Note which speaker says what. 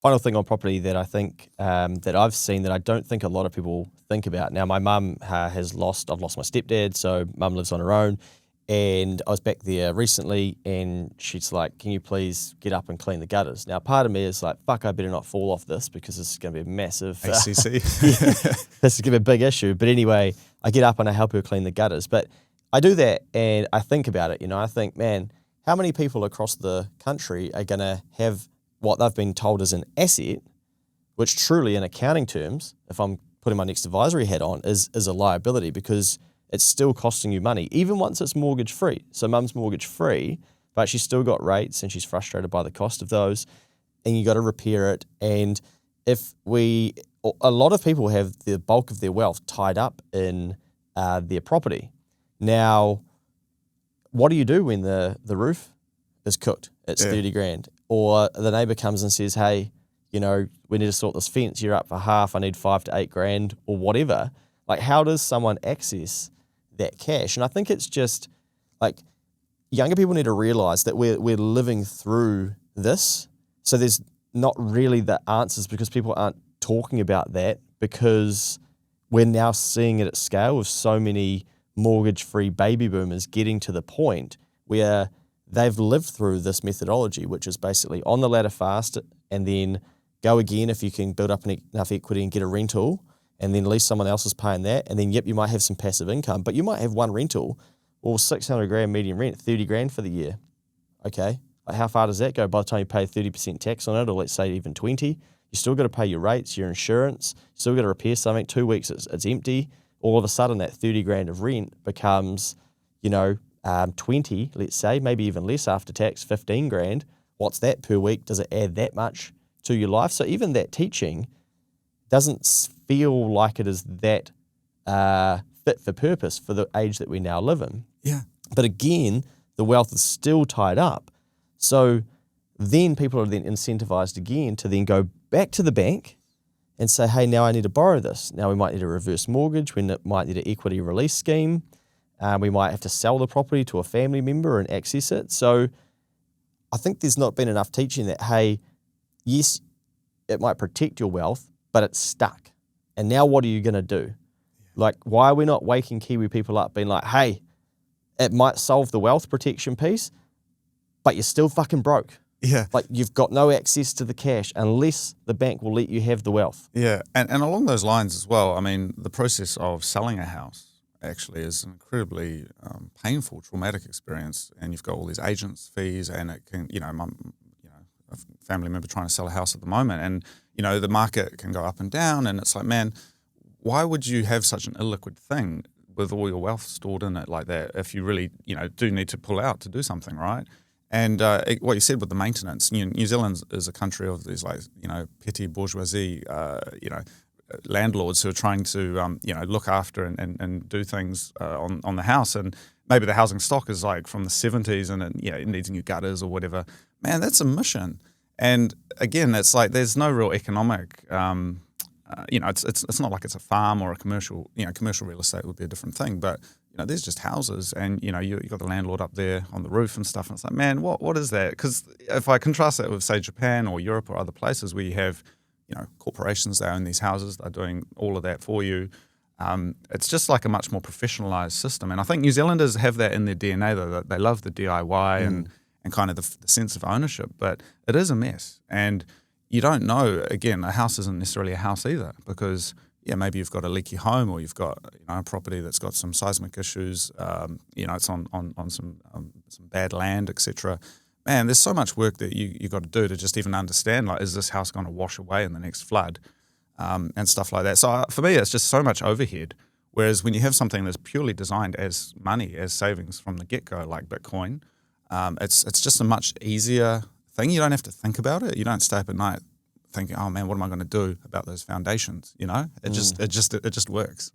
Speaker 1: Final thing on property that I think that I've seen that I don't think a lot of people think about. Now, my mum I've lost my stepdad, so mum lives on her own. And I was back there recently and she's like, can you please get up and clean the gutters? Now, part of me is like, fuck, I better not fall off this because this is going to be a massive...
Speaker 2: ACC.
Speaker 1: This is going to be a big issue. But anyway, I get up and I help her clean the gutters. But I do that and I think about it, I think, man, how many people across the country are going to have what they've been told is an asset, which truly in accounting terms, if I'm putting my next advisory hat on, is a liability because it's still costing you money, even once it's mortgage free. So mum's mortgage free, but she's still got rates and she's frustrated by the cost of those and you got to repair it. And a lot of people have the bulk of their wealth tied up in their property. Now, what do you do when the roof is cooked? It's 30 grand. Or the neighbour comes and says, hey, we need to sort this fence. You're up for half. I need 5 to 8 grand or whatever. Like, how does someone access that cash? And I think it's just like younger people need to realise that we're living through this. So there's not really the answers because people aren't talking about that because we're now seeing it at scale with so many mortgage-free baby boomers getting to the point where they've lived through this methodology, which is basically on the ladder fast and then go again if you can build up enough equity and get a rental, and then at least someone else is paying that. And then, you might have some passive income, but you might have one rental or 600 grand median rent, 30 grand for the year. Okay. Like how far does that go? By the time you pay 30% tax on it, or let's say even 20, you still got to pay your rates, your insurance, still got to repair something. 2 weeks, it's empty. All of a sudden that 30 grand of rent becomes, 20, let's say, maybe even less after tax, 15 grand. What's that per week? Does it add that much to your life? So even that teaching doesn't feel like it is that fit for purpose for the age that we now live in.
Speaker 2: Yeah.
Speaker 1: But again, the wealth is still tied up. So then people are then incentivized again to then go back to the bank and say, hey, now I need to borrow this. Now we might need a reverse mortgage. We might need an equity release scheme. We might have to sell the property to a family member and access it. So I think there's not been enough teaching that, hey, yes, it might protect your wealth, but it's stuck. And now what are you going to do? Like, why are we not waking Kiwi people up being like, hey, it might solve the wealth protection piece, but you're still fucking broke.
Speaker 2: Yeah.
Speaker 1: Like, you've got no access to the cash unless the bank will let you have the wealth.
Speaker 2: Yeah. And along those lines as well, I mean, the process of selling a house actually is an incredibly painful, traumatic experience. And you've got all these agents' fees and it can, a family member trying to sell a house at the moment and, the market can go up and down and it's like, man, why would you have such an illiquid thing with all your wealth stored in it like that if you really, do need to pull out to do something, right? And what you said with the maintenance, New Zealand is a country of these petty bourgeoisie, landlords who are trying to, look after and do things on the house. And maybe the housing stock is like from the 70s and it needs new gutters or whatever. Man, that's a mission. And again, it's like there's no real economic, it's not like it's a farm or a commercial, commercial real estate would be a different thing. But, there's just houses and, you've got the landlord up there on the roof and stuff. And it's like, man, what is that? Because if I contrast that with, say, Japan or Europe or other places where you have, corporations that own these houses, they're doing all of that for you. It's just like a much more professionalized system. And I think New Zealanders have that in their DNA, though, that they love the DIY and kind of the sense of ownership. But it is a mess. And you don't know, again, a house isn't necessarily a house either because, maybe you've got a leaky home or you've got a property that's got some seismic issues, it's on some bad land, etc. Man, there's so much work that you got to do to just even understand, like, is this house going to wash away in the next flood and stuff like that. So for me, it's just so much overhead. Whereas when you have something that's purely designed as money, as savings from the get-go, like Bitcoin, it's just a much easier thing. You don't have to think about it. You don't stay up at night thinking, oh man, what am I going to do about those foundations? It just works.